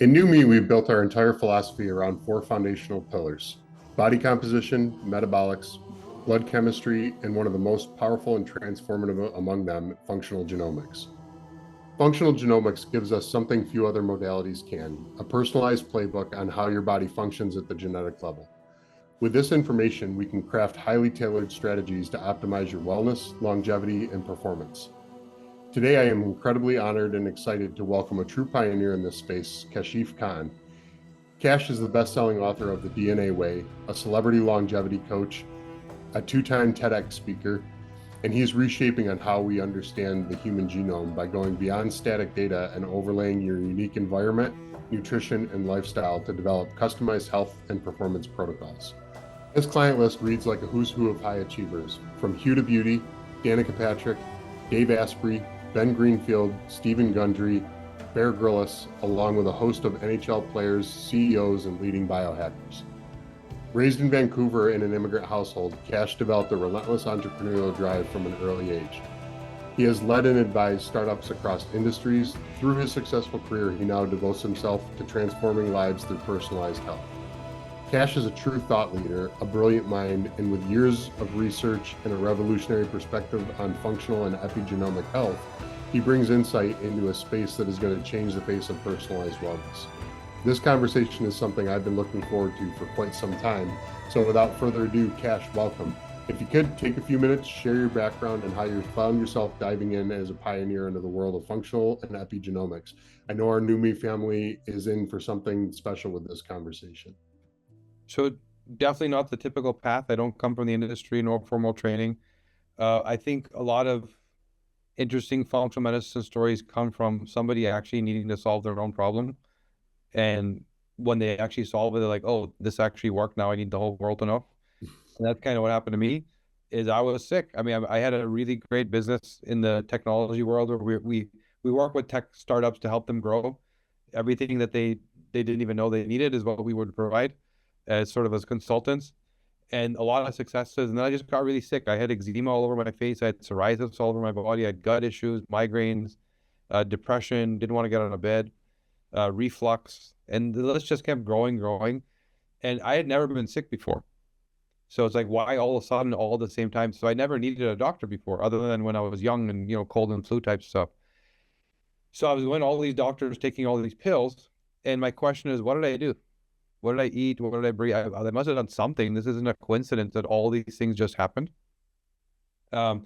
In NüME, we've built our entire philosophy around four foundational pillars: body composition, metabolics, blood chemistry, and one of the most powerful and transformative among them, functional genomics. Functional genomics gives us something few other modalities can: a personalized playbook on how your body functions at the genetic level. With this information, we can craft highly tailored strategies to optimize your wellness, longevity, and performance. Today, I am incredibly honored and excited to welcome a true pioneer in this space, Kashif Kahn. Cash is the best-selling author of The DNA Way, a celebrity longevity coach, a two-time TEDx speaker, and he's reshaping on how we understand the human genome by going beyond static data and overlaying your unique environment, nutrition, and lifestyle to develop customized health and performance protocols. His client list reads like a who's who of high achievers, from Hugh to Beauty, Danica Patrick, Dave Asprey, Ben Greenfield, Stephen Gundry, Bear Grylls, along with a host of NHL players, CEOs, and leading biohackers. Raised in Vancouver in an immigrant household, Cash developed a relentless entrepreneurial drive from an early age. He has led and advised startups across industries. Through his successful career, he now devotes himself to transforming lives through personalized health. Cash is a true thought leader, a brilliant mind, and with years of research and a revolutionary perspective on functional and epigenomic health, he brings insight into a space that is going to change the face of personalized wellness. This conversation is something I've been looking forward to for quite some time. So without further ado, Cash, welcome. If you could take a few minutes, share your background and how you found yourself diving in as a pioneer into the world of functional and epigenomics. I know our NüME family is in for something special with this conversation. So definitely not the typical path. I don't come from the industry nor formal training. I think a lot of interesting functional medicine stories come from somebody actually needing to solve their own problem. And when they actually solve it, they're like, oh, this actually worked. Now I need the whole world to know. And that's kind of what happened to me is I was sick. I mean, I had a really great business in the technology world where we work with tech startups to help them grow. Everything that they didn't even know they needed is what we would provide as sort of as consultants, and a lot of successes. And then I just got really sick. I had eczema all over my face. I had psoriasis all over my body. I had gut issues, migraines, depression, didn't want to get out of bed, reflux, and the list just kept growing. And I had never been sick before. So it's like, why all of a sudden, all at the same time? So I never needed a doctor before, other than when I was young and, cold and flu type stuff. So I was going to all these doctors, taking all these pills. And my question is, what did I do? What did I eat? What did I breathe? I must have done something. This isn't a coincidence that all these things just happened. Um,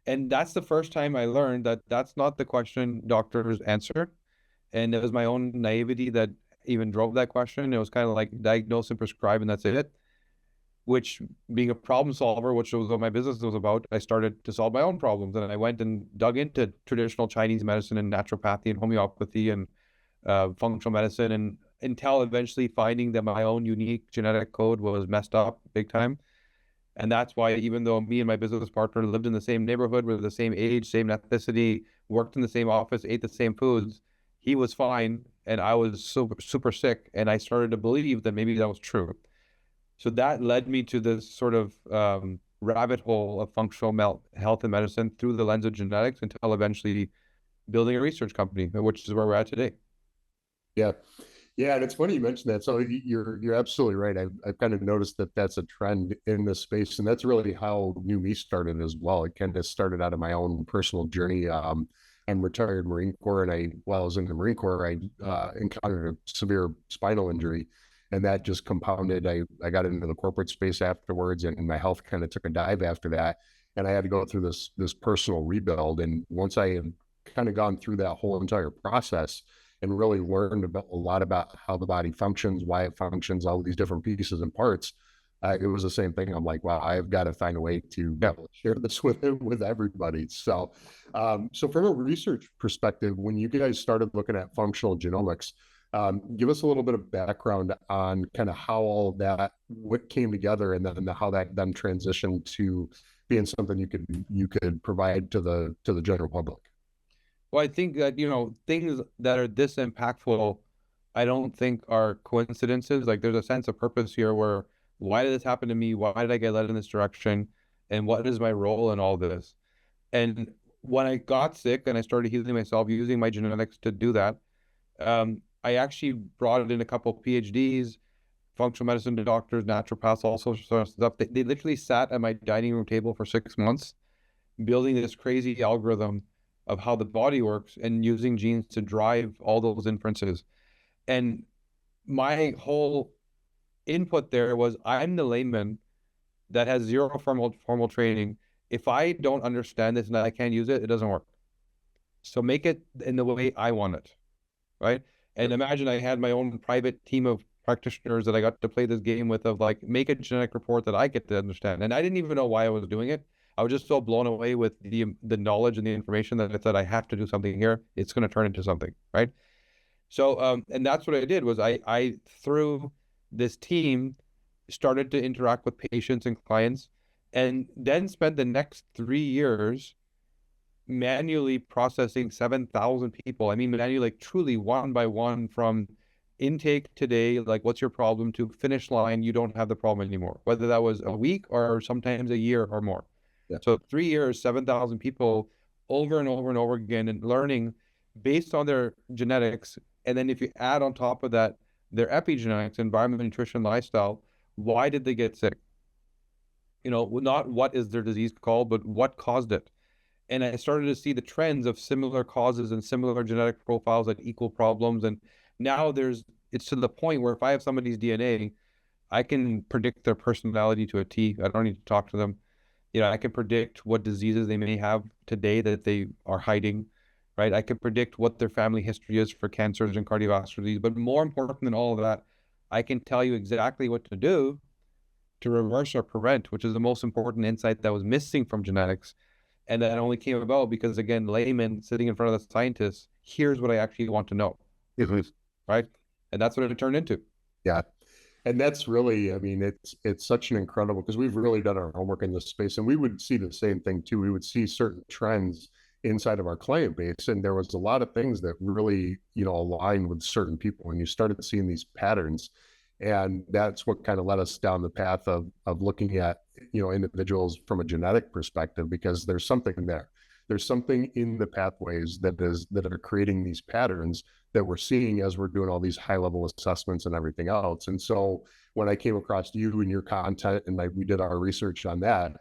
and that's the first time I learned that that's not the question doctors answer. And it was my own naivety that even drove that question. It was kind of like diagnose and prescribe, and that's it. Which, being a problem solver, which was what my business was about, I started to solve my own problems. And I went and dug into traditional Chinese medicine and naturopathy and homeopathy and functional medicine, and until eventually finding that my own unique genetic code was messed up big time. And that's why, even though me and my business partner lived in the same neighborhood, were the same age, same ethnicity, worked in the same office, ate the same foods, he was fine and I was super sick. And I started to believe that maybe that was true. So that led me to this sort of rabbit hole of functional health and medicine through the lens of genetics, until eventually building a research company, which is where we're at today. Yeah. Yeah, and it's funny you mentioned that. So you're absolutely right. I've kind of noticed that that's a trend in this space, and that's really how NüME started as well. It kind of started out of my own personal journey. I'm retired Marine Corps, and while I was in the Marine Corps, I encountered a severe spinal injury, and that just compounded. I got into the corporate space afterwards, and my health kind of took a dive after that, and I had to go through this personal rebuild. And once I had kind of gone through that whole entire process and really learned a lot about how the body functions, why it functions, all these different pieces and parts. It was the same thing. I'm like, wow, I've got to find a way to share this with everybody. So from a research perspective, when you guys started looking at functional genomics, give us a little bit of background on kind of how all of that, what came together, and then how that then transitioned to being something you could provide to the general public. Well, I think that, things that are this impactful, I don't think are coincidences. Like, there's a sense of purpose here where, why did this happen to me? Why did I get led in this direction? And what is my role in all this? And when I got sick and I started healing myself using my genetics to do that, I actually brought in a couple of PhDs, functional medicine doctors, naturopaths, all sorts of stuff. They literally sat at my dining room table for 6 months, building this crazy algorithm of how the body works and using genes to drive all those inferences. And my whole input there was, I'm the layman that has zero formal training. If I don't understand this and I can't use it, it doesn't work. So make it in the way I want it, right? And imagine I had my own private team of practitioners that I got to play this game with, of like, make a genetic report that I get to understand. And I didn't even know why I was doing it. I was just so blown away with the knowledge and the information that I thought, I have to do something here. It's going to turn into something, right? So, and that's what I did, was I through this team, started to interact with patients and clients, and then spent the next 3 years manually processing 7,000 people. I mean, manually, like truly one by one, from intake today, like what's your problem, to finish line, you don't have the problem anymore, whether that was a week or sometimes a year or more. Yeah. So 3 years, 7,000 people, over and over and over again, and learning based on their genetics. And then if you add on top of that their epigenetics, environment, nutrition, lifestyle, why did they get sick? You know, not what is their disease called, but what caused it. And I started to see the trends of similar causes and similar genetic profiles that equal problems. And now it's to the point where if I have somebody's DNA, I can predict their personality to a T. I don't need to talk to them. You know, I can predict what diseases they may have today that they are hiding, right? I can predict what their family history is for cancers and cardiovascular disease. But more important than all of that, I can tell you exactly what to do to reverse or prevent, which is the most important insight that was missing from genetics. And that only came about because, again, layman sitting in front of the scientists, here's what I actually want to know, right? And that's what it turned into. Yeah. And that's really, I mean, it's such an incredible, because we've really done our homework in this space, and we would see the same thing too. We would see certain trends inside of our client base, and there was a lot of things that really, aligned with certain people, and you started seeing these patterns. And that's what kind of led us down the path of looking at, individuals from a genetic perspective, because there's something there. There's something in the pathways that are creating these patterns that we're seeing as we're doing all these high level assessments and everything else. And so when I came across you and your content, and we did our research on that,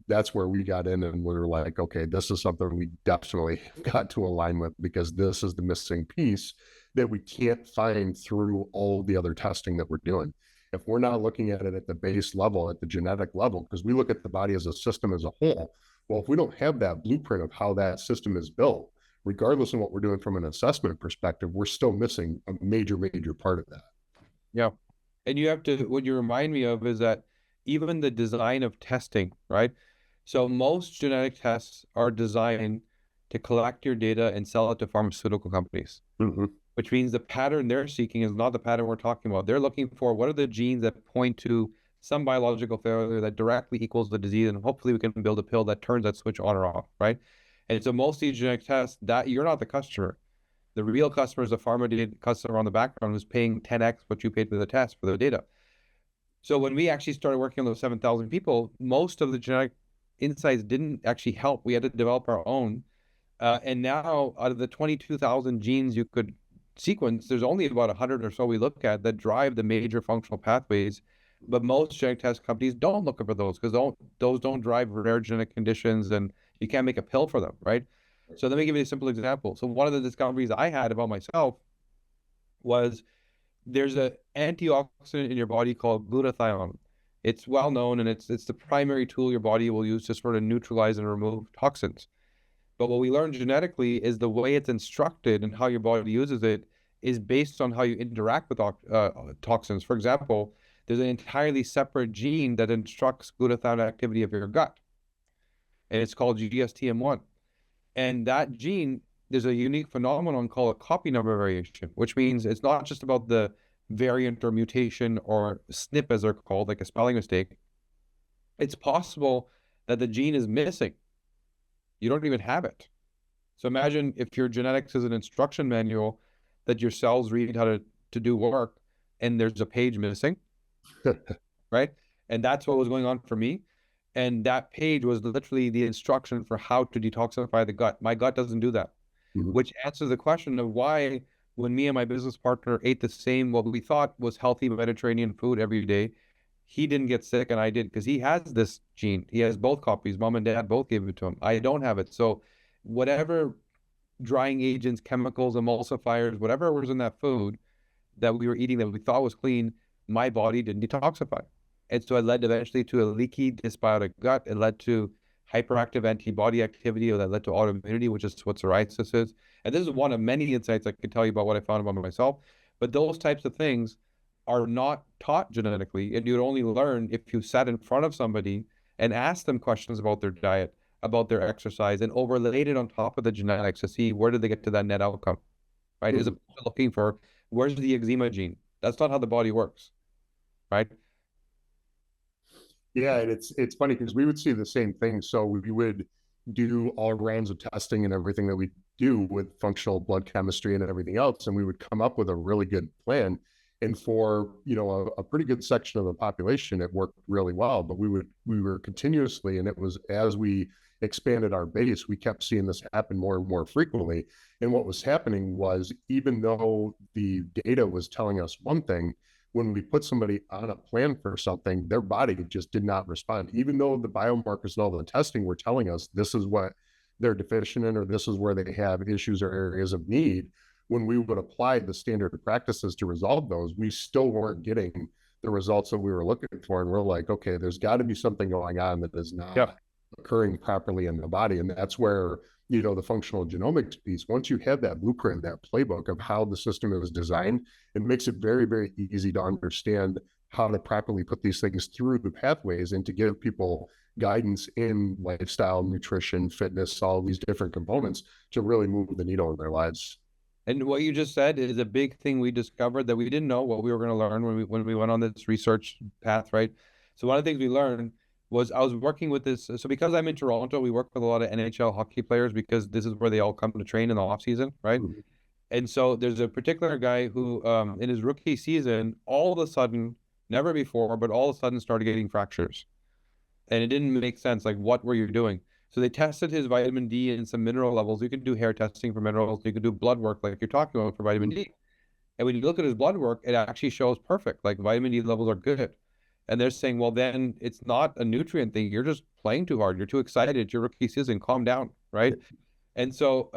that's where we got in, and we were like, okay, this is something we definitely got to align with, because this is the missing piece that we can't find through all the other testing that we're doing. If we're not looking at it at the base level, at the genetic level, because we look at the body as a system as a whole. Well, if we don't have that blueprint of how that system is built, regardless of what we're doing from an assessment perspective, we're still missing a major part of that. Yeah. And you have to, what you remind me of is that even the design of testing, right? So most genetic tests are designed to collect your data and sell it to pharmaceutical companies, which means the pattern they're seeking is not the pattern we're talking about. They're looking for, what are the genes that point to some biological failure that directly equals the disease, and hopefully we can build a pill that turns that switch on or off, right? And so most of these genetic tests, that you're not the customer. The real customer is a pharma customer on the background who's paying 10x what you paid for the test, for the data. So when we actually started working on those 7,000 people, most of the genetic insights didn't actually help. We had to develop our own. And now out of the 22,000 genes you could sequence, there's only about 100 or so we look at that drive the major functional pathways. But most genetic test companies don't look for those, because those don't drive rare genetic conditions, and you can't make a pill for them, right? So let me give you a simple example. So one of the discoveries I had about myself was, there's an antioxidant in your body called glutathione. It's well known, and it's the primary tool your body will use to sort of neutralize and remove toxins. But what we learned genetically is the way it's instructed and how your body uses it is based on how you interact with toxins. For example, there's an entirely separate gene that instructs glutathione activity of your gut, and it's called GSTM1. And that gene, there's a unique phenomenon called a copy number variation, which means it's not just about the variant or mutation or SNP, as they're called, like a spelling mistake. It's possible that the gene is missing. You don't even have it. So imagine if your genetics is an instruction manual that your cells read how to do work, and there's a page missing, right? And that's what was going on for me. And that page was literally the instruction for how to detoxify the gut. My gut doesn't do that, which answers the question of why when me and my business partner ate the same, what we thought was healthy Mediterranean food every day, he didn't get sick and I did because he has this gene. He has both copies. Mom and dad both gave it to him. I don't have it. So whatever drying agents, chemicals, emulsifiers, whatever was in that food that we were eating that we thought was clean, my body didn't detoxify. And so it led eventually to a leaky dysbiotic gut. It led to hyperactive antibody activity, or that led to autoimmunity, which is what psoriasis is. And this is one of many insights I could tell you about what I found about myself. But those types of things are not taught genetically, and you'd only learn if you sat in front of somebody and asked them questions about their diet, about their exercise, and overlaid it on top of the genetics to see where did they get to that net outcome, right? As opposed to looking for where's the eczema gene. That's not how the body works, right? Yeah, and it's funny because we would see the same thing. So we would do all rounds of testing and everything that we do with functional blood chemistry and everything else, and we would come up with a really good plan. And for a pretty good section of the population, it worked really well. But we were continuously, and it was as we expanded our base, we kept seeing this happen more and more frequently. And what was happening was, even though the data was telling us one thing, when we put somebody on a plan for something, their body just did not respond. Even though the biomarkers and all the testing were telling us this is what they're deficient in, or this is where they have issues or areas of need, when we would apply the standard practices to resolve those, we still weren't getting the results that we were looking for. And we're like, okay, there's got to be something going on that is not occurring properly in the body. And that's where, the functional genomics piece, once you have that blueprint, that playbook of how the system was designed, it makes it very, very easy to understand how to properly put these things through the pathways and to give people guidance in lifestyle, nutrition, fitness, all these different components to really move the needle in their lives. And what you just said is a big thing we discovered that we didn't know what we were going to learn when we went on this research path, right? So one of the things we learned was I was working with this. So because I'm in Toronto, we work with a lot of NHL hockey players because this is where they all come to train in the off season, right? Mhm. And so there's a particular guy who, in his rookie season, all of a sudden, never before, but all of a sudden started getting fractures. And it didn't make sense. Like, what were you doing? So they tested his vitamin D and some mineral levels. You can do hair testing for minerals. You can do blood work like you're talking about for vitamin D. And when you look at his blood work, it actually shows perfect. Like vitamin D levels are good. And they're saying, well, then it's not a nutrient thing. You're just playing too hard. You're too excited. It's your rookie season. Calm down, right? And so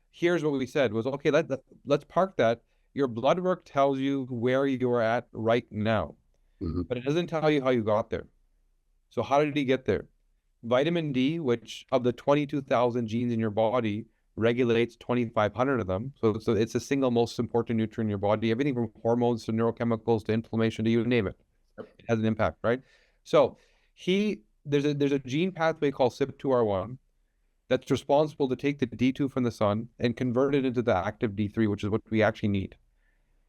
here's what we said was, okay, let's park that. Your blood work tells you where you're at right now, Mhm. but it doesn't tell you how you got there. So how did he get there? Vitamin D, which of the 22,000 genes in your body, regulates 2,500 of them. So it's the single most important nutrient in your body. Everything from hormones to neurochemicals to inflammation to you name it. It has an impact, right? So there's a gene pathway called CYP2R1 that's responsible to take the D2 from the sun and convert it into the active D3, which is what we actually need.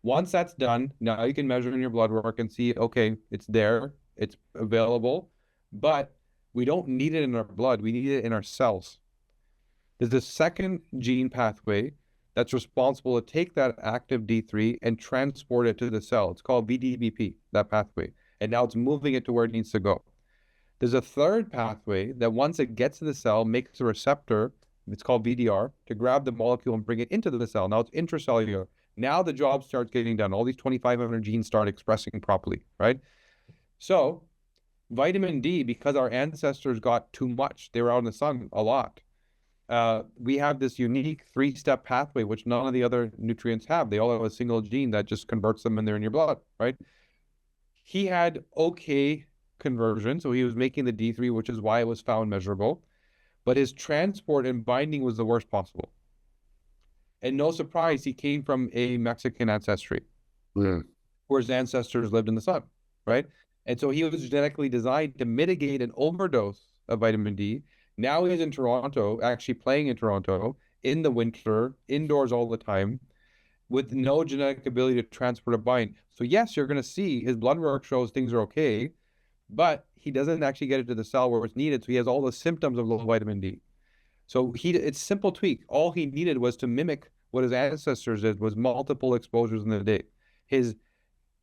Once that's done, now you can measure in your blood work and see, okay, it's there, it's available, but we don't need it in our blood. We need it in our cells. There's a second gene pathway that's responsible to take that active D3 and transport it to the cell. It's called VDBP, that pathway. And now it's moving it to where it needs to go. There's a third pathway that once it gets to the cell, makes a receptor, it's called VDR, to grab the molecule and bring it into the cell. Now it's intracellular. Now the job starts getting done. All these 2,500 genes start expressing properly, right? So vitamin D, because our ancestors got too much, they were out in the sun a lot. We have this unique three-step pathway, which none of the other nutrients have. They all have a single gene that just converts them and they're in your blood, right? He had okay conversion, so he was making the D3, which is why it was found measurable, but his transport and binding was the worst possible. And no surprise, he came from a Mexican ancestry, Yeah. where his ancestors lived in the sun, right? And so he was genetically designed to mitigate an overdose of vitamin D. Now he's in Toronto, actually playing in Toronto in the winter, indoors all the time, with no genetic ability to transport a bind. So yes, you're going to see his blood work shows things are okay, but he doesn't actually get it to the cell where it's needed. So he has all the symptoms of low vitamin D. So it's simple tweak. All he needed was to mimic what his ancestors did, was multiple exposures in the day. His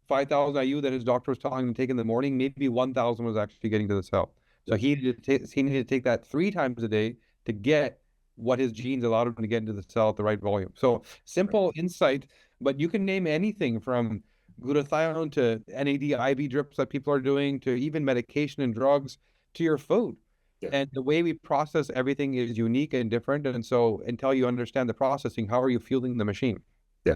5,000 IU that his doctor was telling him to take in the morning, maybe 1,000 was actually getting to the cell. So he needed to take that 3 times a day to get what his genes allowed him to get into the cell at the right volume. So simple insight, but you can name anything from glutathione to NAD IV drips that people are doing to even medication and drugs to your food. Yeah. And the way we process everything is unique and different. And so until you understand the processing, how are you fueling the machine? Yeah.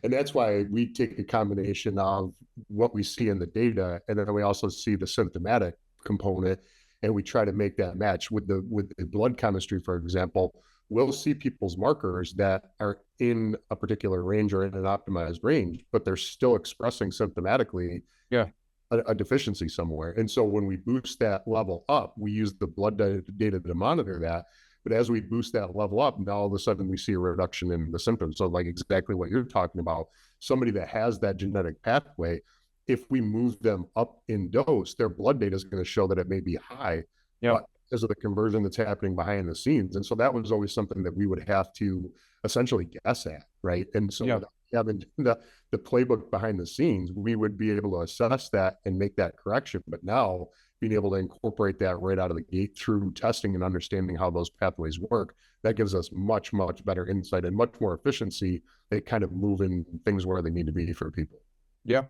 And that's why we take a combination of what we see in the data, and then we also see the symptomatic component, and we try to make that match with the blood chemistry, for example. We'll see people's markers that are in a particular range or in an optimized range, but they're still expressing symptomatically Yeah. a deficiency somewhere. And so when we boost that level up, we use the blood data to monitor that. But as we boost that level up, now all of a sudden we see a reduction in the symptoms. So like exactly what you're talking about, somebody that has that genetic pathway, if we move them up in dose, their blood data is going to show that it may be high, Yeah. but because of the conversion that's happening behind the scenes. And so that was always something that we would have to essentially guess at, right? And so without having the playbook behind the scenes, we would be able to assess that and make that correction. But now being able to incorporate that right out of the gate through testing and understanding how those pathways work, that gives us much, much better insight and much more efficiency at kind of moving things where they need to be for people. Yeah.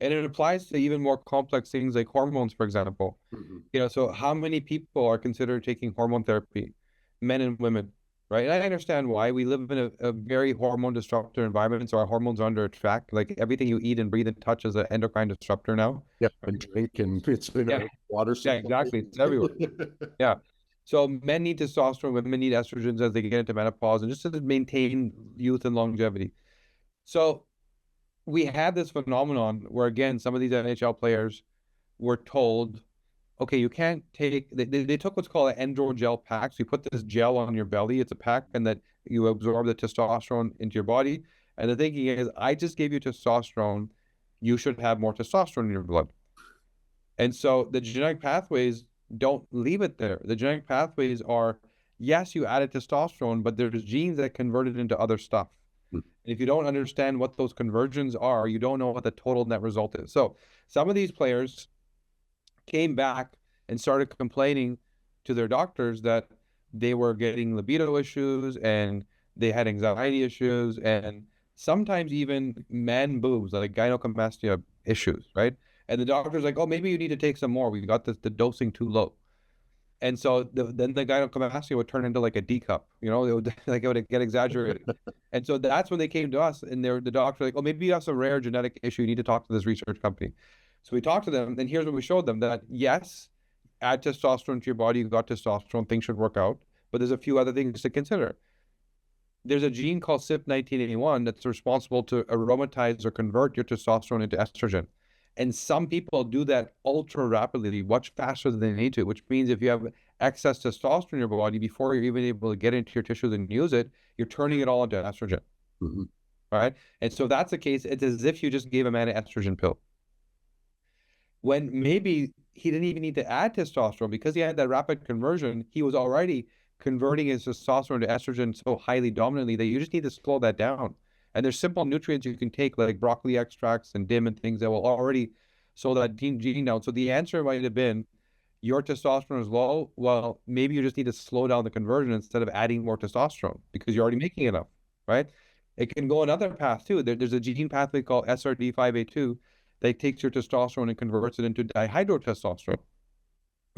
And it applies to even more complex things like hormones, for example. So how many people are considered taking hormone therapy, men and women, right? And I understand why. We live in a very hormone disruptor environment, so our hormones are under attack. Like everything you eat and breathe and touch is an endocrine disruptor now. Yep, and drink, and it's in our water supply. Yeah, exactly. It's everywhere. Yeah. So men need testosterone, women need estrogens as they get into menopause, and just to maintain youth and longevity. So we had this phenomenon where, again, some of these NHL players were told, okay, you can't take, they took what's called an androgel pack. So you put this gel on your belly, it's a pack, and that you absorb the testosterone into your body. And the thinking is, I just gave you testosterone, you should have more testosterone in your blood. And so the genetic pathways don't leave it there. The genetic pathways are, yes, you added testosterone, but there's genes that convert it into other stuff. If you don't understand what those conversions are, you don't know what the total net result is. So some of these players came back and started complaining to their doctors that they were getting libido issues and they had anxiety issues and sometimes even man boobs, like gynecomastia issues, right? And the doctor's like, oh, maybe you need to take some more. We got the dosing too low. And so then the gynecomastia would turn into like a D cup, it would like it would get exaggerated. And so that's when they came to us, and the doctor like, oh, maybe you have some rare genetic issue. You need to talk to this research company. So we talked to them, and here's what we showed them: that yes, add testosterone to your body, you got testosterone, things should work out. But there's a few other things to consider. There's a gene called CYP1981 that's responsible to aromatize or convert your testosterone into estrogen. And some people do that ultra rapidly, much faster than they need to, which means if you have excess testosterone in your body, before you're even able to get into your tissues and use it, you're turning it all into estrogen. Right? And so that's the case. It's as if you just gave a man an estrogen pill. When maybe he didn't even need to add testosterone because he had that rapid conversion, he was already converting his testosterone to estrogen so highly dominantly that you just need to slow that down. And there's simple nutrients you can take, like broccoli extracts and DIM and things that will already slow that gene down. So the answer might have been, your testosterone is low. Well, maybe you just need to slow down the conversion instead of adding more testosterone because you're already making enough, right? It can go another path too. There's a gene pathway called SRD5A2 that takes your testosterone and converts it into dihydrotestosterone,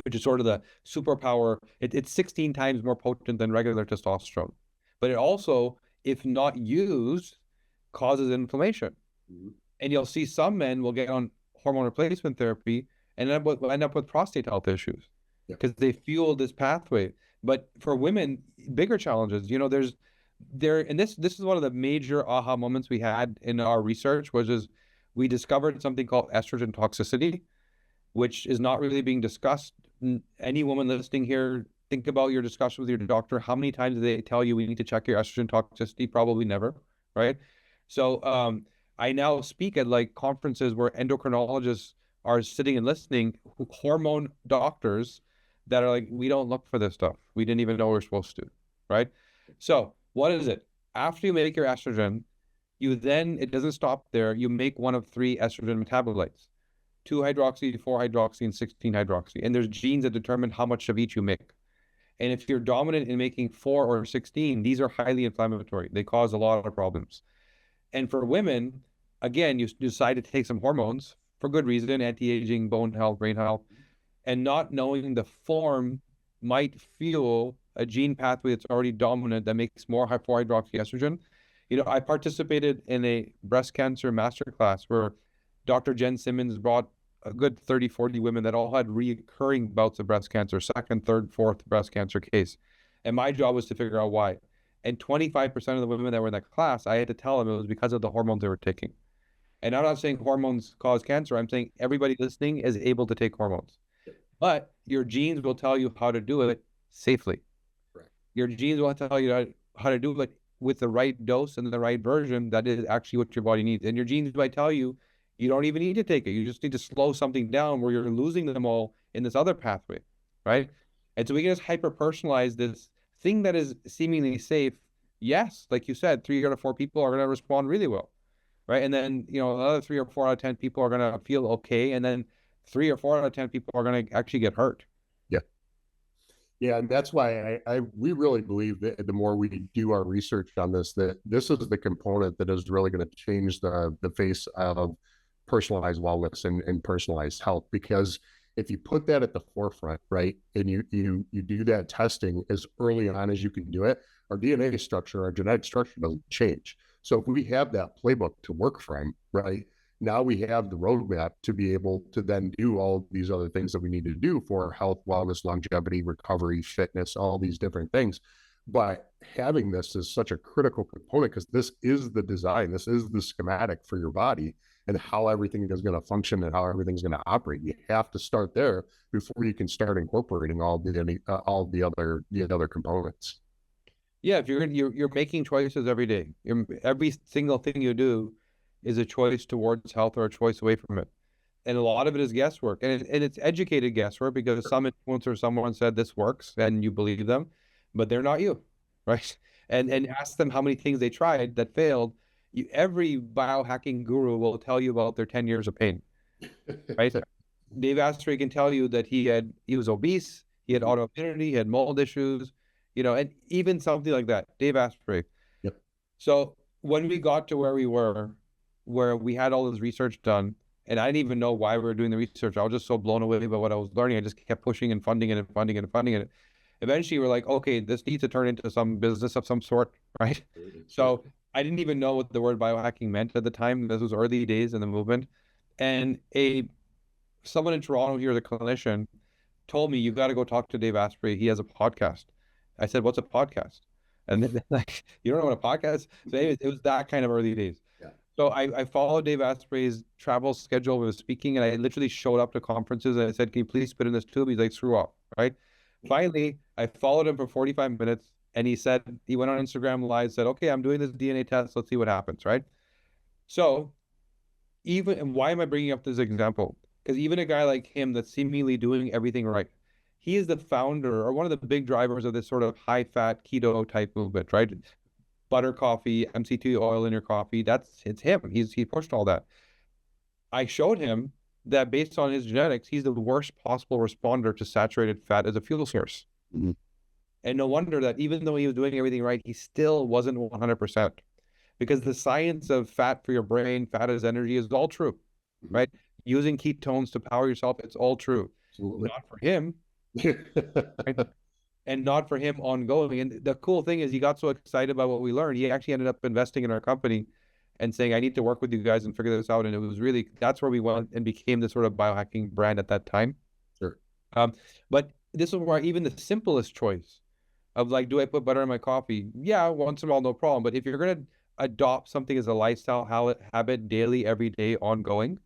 which is sort of the superpower. It's 16 times more potent than regular testosterone. But it also, if not used, causes inflammation. And you'll see some men will get on hormone replacement therapy and end up with prostate health issues because they fuel this pathway. But for women, bigger challenges, and this is one of the major aha moments we had in our research, is we discovered something called estrogen toxicity, which is not really being discussed. Any woman listening here, think about your discussion with your doctor. How many times do they tell you we need to check your estrogen toxicity? Probably never, right? So I now speak at like conferences where endocrinologists are sitting and listening, hormone doctors that are like, we don't look for this stuff. We didn't even know we're supposed to, right? So what is it? After you make your estrogen, it doesn't stop there. You make one of 3 estrogen metabolites: 2-hydroxy, 4-hydroxy, and 16-hydroxy. And there's genes that determine how much of each you make. And if you're dominant in making 4 or 16, these are highly inflammatory. They cause a lot of problems. And for women, again, you decide to take some hormones for good reason, anti-aging, bone health, brain health, and not knowing the form might fuel a gene pathway that's already dominant that makes more 4-hydroxyestrogen. I participated in a breast cancer masterclass where Dr. Jen Simmons brought a good 30, 40 women that all had recurring bouts of breast cancer, second, third, fourth breast cancer case. And my job was to figure out why. And 25% of the women that were in that class, I had to tell them it was because of the hormones they were taking. And I'm not saying hormones cause cancer. I'm saying everybody listening is able to take hormones. But your genes will tell you how to do it safely. Correct. Your genes will tell you how to do it with the right dose and the right version that is actually what your body needs. And your genes might tell you you don't even need to take it. You just need to slow something down where you're losing them all in this other pathway, right? And so we can just hyper-personalize this thing that is seemingly safe. Yes, like you said, 3 out of 4 people are going to respond really well, right? And then, another 3 or 4 out of 10 people are going to feel okay. And then 3 or 4 out of 10 people are going to actually get hurt. Yeah. Yeah. And that's why we really believe that the more we do our research on this, that this is the component that is really going to change the face of personalized wellness and personalized health. Because if you put that at the forefront, right, and you do that testing as early on as you can do it, our DNA structure, our genetic structure doesn't change. So if we have that playbook to work from, right, now we have the roadmap to be able to then do all these other things that we need to do for health, wellness, longevity, recovery, fitness, all these different things. But having this is such a critical component because this is the design, this is the schematic for your body and how everything is going to function and how everything's going to operate. You have to start there before you can start incorporating all the other components. Yeah, if you're making choices every day, every single thing you do is a choice towards health or a choice away from it. And a lot of it is guesswork. And it's educated guesswork because some influencer, someone said this works and you believe them, but they're not you, right? And ask them how many things they tried that failed. Every biohacking guru will tell you about their 10 years of pain, right? Dave Asprey can tell you that he was obese, he had autoimmunity, he had mold issues, and even something like that, Dave Asprey. Yep. So when we got to where we were, where we had all this research done, and I didn't even know why we were doing the research. I was just so blown away by what I was learning. I just kept pushing and funding it and funding it and funding it. Eventually, we're like, okay, this needs to turn into some business of some sort, right? So I didn't even know what the word biohacking meant at the time. This was early days in the movement. And someone in Toronto here, the clinician, told me, you've got to go talk to Dave Asprey. He has a podcast. I said, what's a podcast? And then like, you don't know what a podcast? So it was that kind of early days. Yeah. So I followed Dave Asprey's travel schedule with speaking, and I literally showed up to conferences and I said, can you please spit in this tube? He's like, screw off, right? Finally, I followed him for 45 minutes and he went on Instagram Live, said, okay, I'm doing this DNA test. Let's see what happens, right? So and why am I bringing up this example? Because even a guy like him that's seemingly doing everything right, he is the founder or one of the big drivers of this sort of high-fat keto type movement, right? Butter coffee, MCT oil in your coffee. It's him. He pushed all that. I showed him that based on his genetics, he's the worst possible responder to saturated fat as a fuel source. Mm-hmm. And no wonder that even though he was doing everything right, he still wasn't 100%. Because the science of fat for your brain, fat as energy is all true, right? Using ketones to power yourself, it's all true. Absolutely. Not for him, right? And not for him ongoing. And the cool thing is he got so excited about what we learned, he actually ended up investing in our company and saying, I need to work with you guys and figure this out. And it was really, that's where we went and became this sort of biohacking brand at that time. Sure. But this is where even the simplest choice of like, do I put butter in my coffee? Yeah, once in a while, no problem. But if you're going to adopt something as a lifestyle habit daily, every day, ongoing,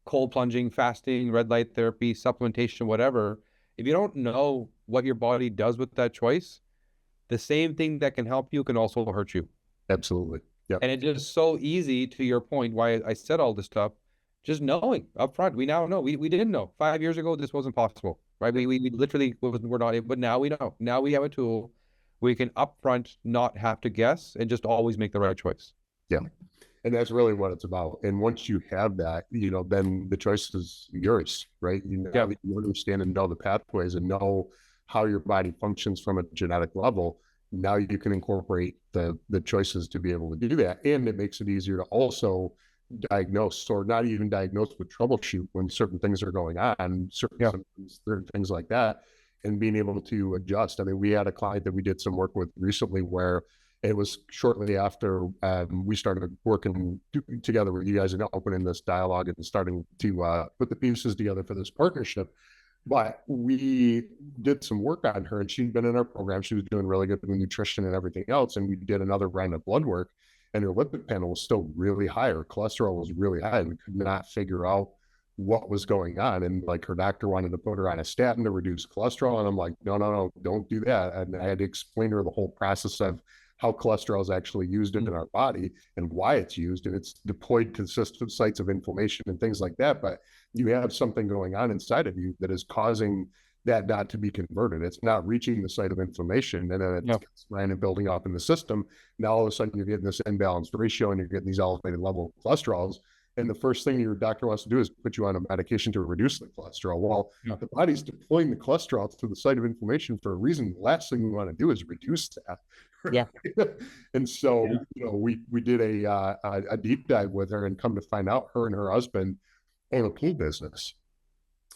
cold plunging, fasting, red light therapy, supplementation, whatever, if you don't know what your body does with that choice, the same thing that can help you can also hurt you. Absolutely. Yep. And it's just so easy, to your point, why I said all this stuff, just knowing up front. We now know. We didn't know. 5 years ago, this wasn't possible, right? We literally were not able, but now we know. Now we have a tool we can upfront not have to guess and just always make the right choice. Yeah. And that's really what it's about. And once you have that, then the choice is yours, right? You understand and know the pathways and know how your body functions from a genetic level, now you can incorporate the choices to be able to do that. And it makes it easier to also diagnose, or not even diagnose, but troubleshoot when certain things are going on, certain Yeah. symptoms, certain things like that, and being able to adjust. I mean, we had a client that we did some work with recently where it was shortly after we started working together with you guys and opening this dialogue and starting to put the pieces together for this partnership. But we did some work on her, and she'd been in our program. She was doing really good with nutrition and everything else. And we did another round of blood work, and her lipid panel was still really high. Her cholesterol was really high, and we could not figure out what was going on. And like, her doctor wanted to put her on a statin to reduce cholesterol. And I'm like, no, don't do that. And I had to explain to her the whole process of how cholesterol is actually used in our body and why it's used. And it's deployed to system sites of inflammation and things like that. But you have something going on inside of you that is causing that not to be converted. It's not reaching the site of inflammation, and then it's random building up in the system. Now all of a sudden you're getting this imbalanced ratio, and you're getting these elevated level of cholesterols. And the first thing your doctor wants to do is put you on a medication to reduce the cholesterol. Well, the body's deploying the cholesterol to the site of inflammation for a reason. The last thing we want to do is reduce that. Yeah. And so, we did a deep dive with her, and come to find out, her and her husband own a pool business.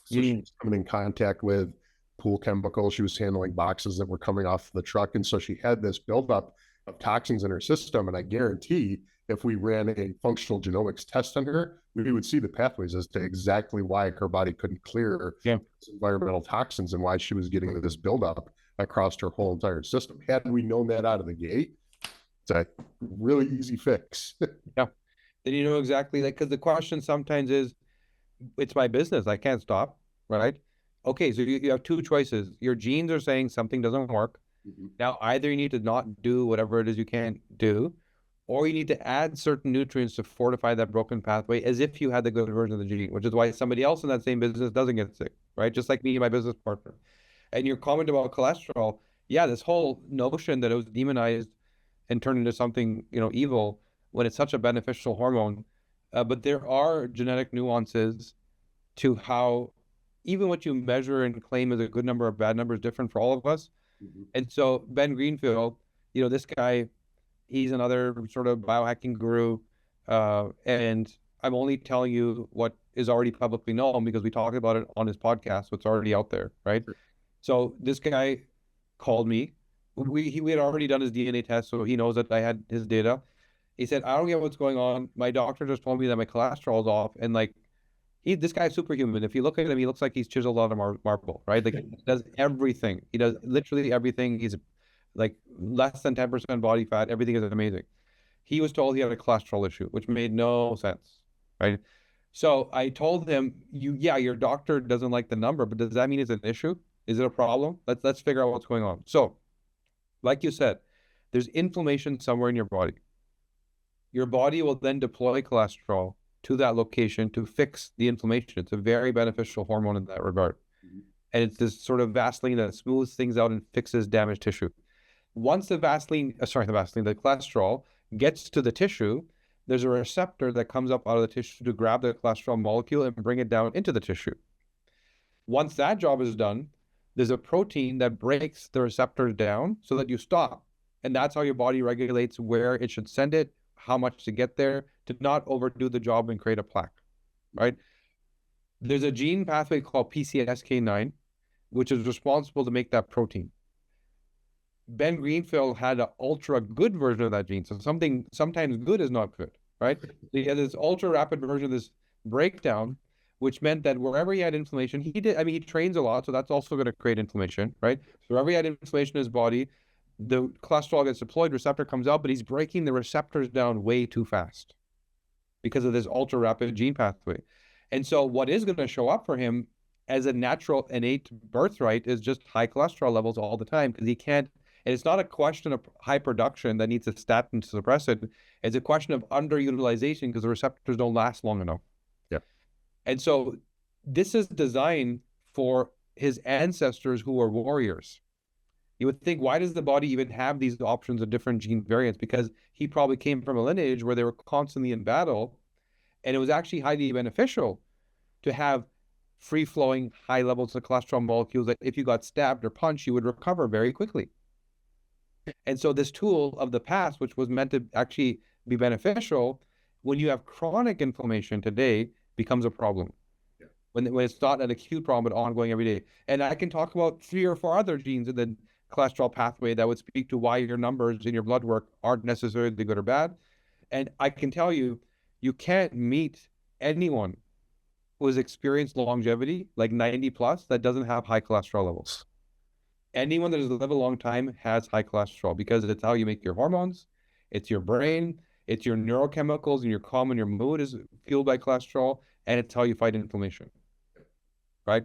So she was coming in contact with pool chemicals. She was handling boxes that were coming off the truck. And so she had this buildup of toxins in her system. And I guarantee if we ran a functional genomics test on her, we would see the pathways as to exactly why her body couldn't clear environmental toxins and why she was getting this buildup across her whole entire system. Had we known that out of the gate, it's a really easy fix. Yeah. Then you know exactly, like, because the question sometimes is, it's my business, I can't stop, right? Okay, so you have two choices. Your genes are saying something doesn't work. Now, either you need to not do whatever it is you can't do, or you need to add certain nutrients to fortify that broken pathway as if you had the good version of the gene, which is why somebody else in that same business doesn't get sick, right? Just like me and my business partner. And your comment about cholesterol, yeah, this whole notion that it was demonized and turned into something, evil, when it's such a beneficial hormone. But there are genetic nuances to how even what you measure and claim as a good number or bad number is different for all of us. And so Ben Greenfield, this guy, he's another sort of biohacking guru. And I'm only telling you what is already publicly known because we talked about it on his podcast, so it's already out there, right? So this guy called me. We had already done his DNA test, so he knows that I had his data. He said, I don't get what's going on. My doctor just told me that my cholesterol's off. And like, this guy's superhuman. If you look at him, he looks like he's chiseled out of marble, right? Like, he does everything. He does literally everything. He's like less than 10% body fat. Everything is amazing. He was told he had a cholesterol issue, which made no sense, right? So I told him, your doctor doesn't like the number, but does that mean it's an issue? Is it a problem? Let's figure out what's going on. So, like you said, there's inflammation somewhere in your body. Your body will then deploy cholesterol to that location to fix the inflammation. It's a very beneficial hormone in that regard. And it's this sort of Vaseline that smooths things out and fixes damaged tissue. Once the cholesterol gets to the tissue, there's a receptor that comes up out of the tissue to grab the cholesterol molecule and bring it down into the tissue. Once that job is done, there's a protein that breaks the receptors down so that you stop. And that's how your body regulates where it should send it, how much to get there, to not overdo the job and create a plaque, right? There's a gene pathway called PCSK9, which is responsible to make that protein. Ben Greenfield had an ultra good version of that gene. So sometimes good is not good, right? So he had this ultra rapid version of this breakdown, which meant that wherever he had inflammation, he trains a lot, so that's also going to create inflammation, right? So wherever he had inflammation in his body, the cholesterol gets deployed, receptor comes out, but he's breaking the receptors down way too fast because of this ultra rapid gene pathway. And so what is going to show up for him as a natural innate birthright is just high cholesterol levels all the time, because he can't, and it's not a question of high production that needs a statin to suppress it. It's a question of underutilization because the receptors don't last long enough. Yeah. And so this is designed for his ancestors who were warriors. You would think, why does the body even have these options of different gene variants? Because he probably came from a lineage where they were constantly in battle, and it was actually highly beneficial to have free-flowing, high levels of cholesterol molecules that if you got stabbed or punched, you would recover very quickly. And so this tool of the past, which was meant to actually be beneficial, when you have chronic inflammation today, becomes a problem. Yeah. When it's not an acute problem, but ongoing every day. And I can talk about 3 or 4 other genes in the cholesterol pathway that would speak to why your numbers in your blood work aren't necessarily good or bad. And I can tell you, you can't meet anyone who has experienced longevity, like 90 plus, that doesn't have high cholesterol levels. Anyone that has lived a long time has high cholesterol because it's how you make your hormones, it's your brain, it's your neurochemicals, and your calm and your mood is fueled by cholesterol, and it's how you fight inflammation, right?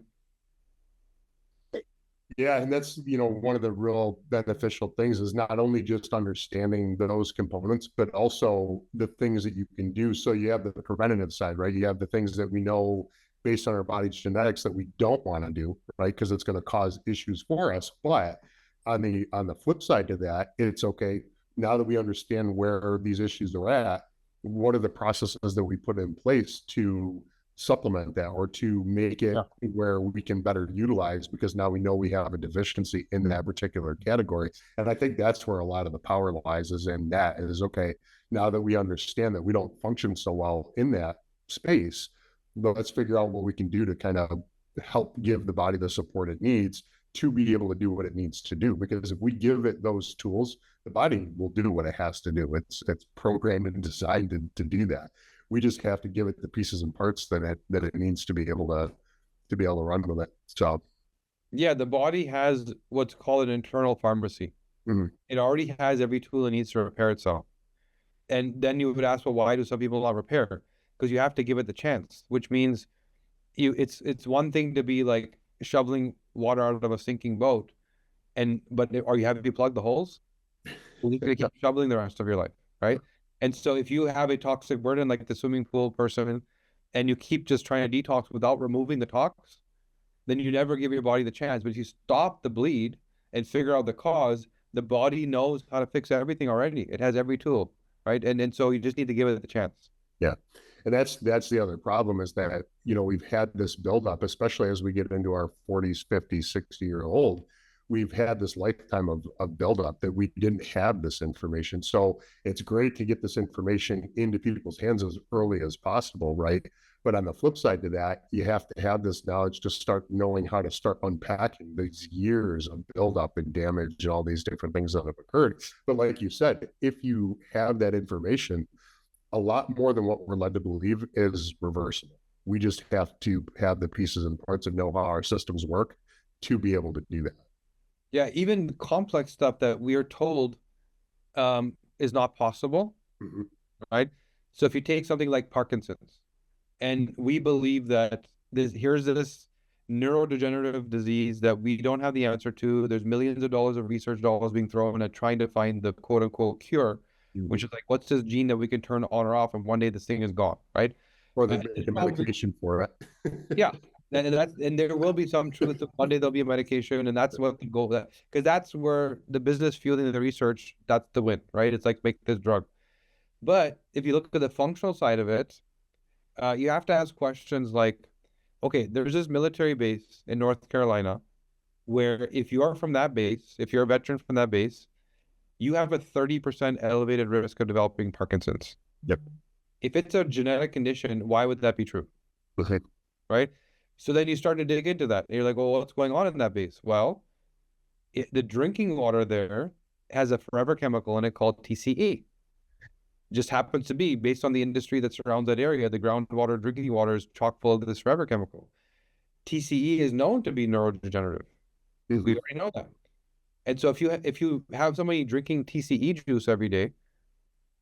Yeah, and that's, one of the real beneficial things is not only just understanding those components, but also the things that you can do. So you have the preventative side, right? You have the things that we know based on our body's genetics that we don't want to do, right? Because it's going to cause issues for us. But on the flip side to that, it's okay. Now that we understand where these issues are at, what are the processes that we put in place to supplement that or to make it where we can better utilize, because now we know we have a deficiency in that particular category. And I think that's where a lot of the power lies, is in that is, okay, now that we understand that we don't function so well in that space, let's figure out what we can do to kind of help give the body the support it needs to be able to do what it needs to do. Because if we give it those tools, the body will do what it has to do. It's programmed and designed to do that. We just have to give it the pieces and parts that it needs to be able to run with it. So yeah, the body has what's called an internal pharmacy. It already has every tool it needs to repair itself. And then you would ask, well, why do some people not repair? Because you have to give it the chance, which means it's one thing to be like shoveling water out of a sinking boat, but have you plugged the holes? Well, you're gonna keep shoveling the rest of your life, right? And so if you have a toxic burden like the swimming pool person, and you keep just trying to detox without removing the tox, then you never give your body the chance. But if you stop the bleed and figure out the cause, the body knows how to fix everything already. It has every tool, right? And so you just need to give it the chance. Yeah. And that's the other problem, is that, we've had this buildup, especially as we get into our 40s, 50s, 60-year-old. We've had this lifetime of buildup that we didn't have this information. So it's great to get this information into people's hands as early as possible, right? But on the flip side to that, you have to have this knowledge to start knowing how to start unpacking these years of buildup and damage and all these different things that have occurred. But like you said, if you have that information, a lot more than what we're led to believe is reversible. We just have to have the pieces and parts and know how our systems work to be able to do that. Yeah, even complex stuff that we are told is not possible, right? So if you take something like Parkinson's, and we believe that here's this neurodegenerative disease that we don't have the answer to. There's millions of dollars of research dollars being thrown at trying to find the quote unquote cure, which is like, what's this gene that we can turn on or off, and one day this thing is gone, right? Or the medication for it. Yeah. And there will be some truth. One day there'll be a medication, and that's what the goal, that because that's where the business fueling the research, that's the win, right? It's like, make this drug. But if you look at the functional side of it, you have to ask questions like, okay, there's this military base in North Carolina where if you are from that base, if you're a veteran from that base, you have a 30% elevated risk of developing Parkinson's. Yep. If it's a genetic condition, why would that be true? Okay. Right? So then you start to dig into that. And you're like, well, what's going on in that base? Well, the drinking water there has a forever chemical in it called TCE. Just happens to be, based on the industry that surrounds that area, the groundwater, drinking water is chock full of this forever chemical. TCE is known to be neurodegenerative. We already know that. And so if you have somebody drinking TCE juice every day,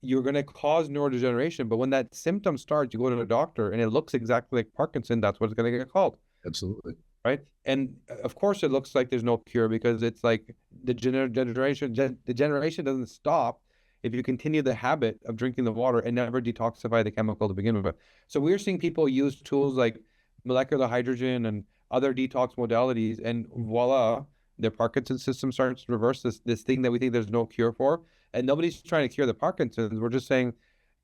you're going to cause neurodegeneration. But when that symptom starts, you go to a doctor and it looks exactly like Parkinson, that's what it's going to get called. Absolutely. Right. And of course, it looks like there's no cure, because it's like the generation doesn't stop if you continue the habit of drinking the water and never detoxify the chemical to begin with. So we're seeing people use tools like molecular hydrogen and other detox modalities, and voila, their Parkinson's system starts to reverse this thing that we think there's no cure for. And nobody's trying to cure the Parkinson's. We're just saying,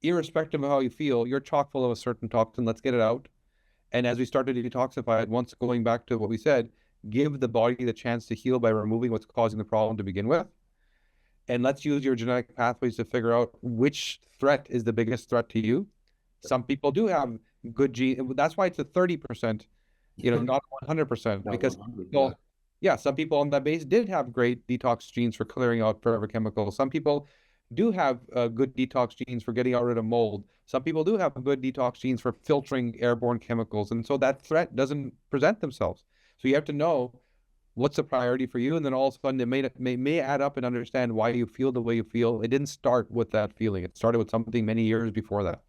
irrespective of how you feel, you're chock full of a certain toxin. Let's get it out. And as we start to detoxify it, once going back to what we said, give the body the chance to heal by removing what's causing the problem to begin with. And let's use your genetic pathways to figure out which threat is the biggest threat to you. Some people do have good gene. That's why it's a 30%, not 100%, Not because 100, people, yeah, some people on that base did have great detox genes for clearing out forever chemicals. Some people do have good detox genes for getting out rid of mold. Some people do have good detox genes for filtering airborne chemicals. And so that threat doesn't present themselves. So you have to know what's a priority for you, and then all of a sudden it may add up and understand why you feel the way you feel. It didn't start with that feeling. It started with something many years before that.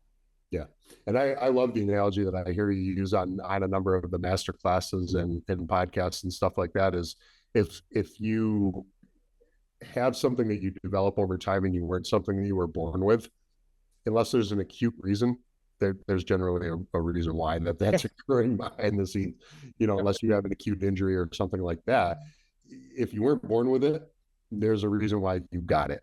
Yeah. And I love the analogy that I hear you use on a number of the master classes and podcasts and stuff like that is if you have something that you develop over time and you weren't something that you were born with, unless there's an acute reason, there's generally a reason why that's occurring behind the scenes, unless you have an acute injury or something like that. If you weren't born with it, there's a reason why you got it.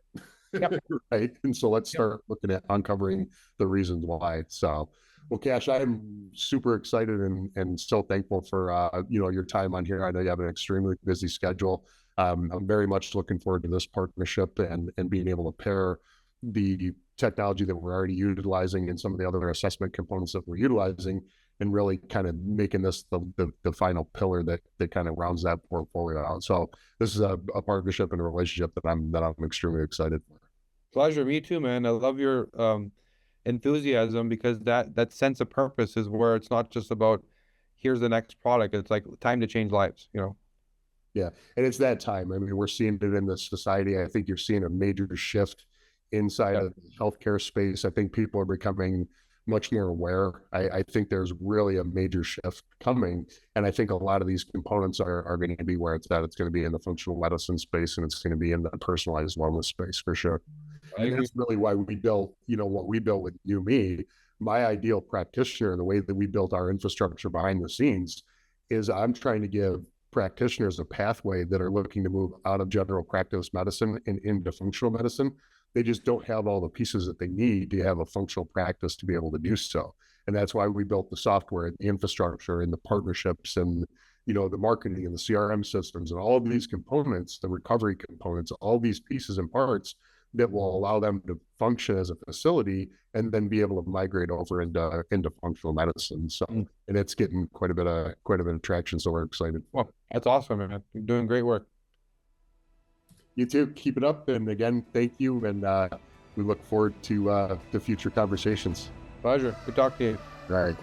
Yep. Right. And so let's start looking at uncovering the reasons why. So, well, Cash, I'm super excited and so thankful for, your time on here. I know you have an extremely busy schedule. I'm very much looking forward to this partnership and being able to pair the technology that we're already utilizing and some of the other assessment components that we're utilizing and really kind of making this the final pillar that kind of rounds that portfolio out. So this is a partnership and a relationship that I'm extremely excited for. Pleasure. Me too, man. I love your enthusiasm, because that sense of purpose is where it's not just about here's the next product. It's like time to change lives, Yeah. And it's that time. I mean, we're seeing it in the society. I think you're seeing a major shift inside of the healthcare space. I think people are becoming much more aware. I think there's really a major shift coming. And I think a lot of these components are going to be where it's at. It's going to be in the functional medicine space, and it's going to be in the personalized wellness space for sure. And that's really why we built, what we built with NüME. My ideal practitioner, and the way that we built our infrastructure behind the scenes, is I'm trying to give practitioners a pathway that are looking to move out of general practice medicine and into functional medicine. They just don't have all the pieces that they need to have a functional practice to be able to do so. And that's why we built the software, the infrastructure, and the partnerships, and the marketing and the CRM systems and all of these components, the recovery components, all these pieces and parts that will allow them to function as a facility and then be able to migrate over into functional medicine. So, and it's getting quite a bit of traction. So we're excited. Well, that's awesome, man. You're doing great work. You too. Keep it up. And again, thank you. And we look forward to future conversations. Pleasure. Good talk to you. All right.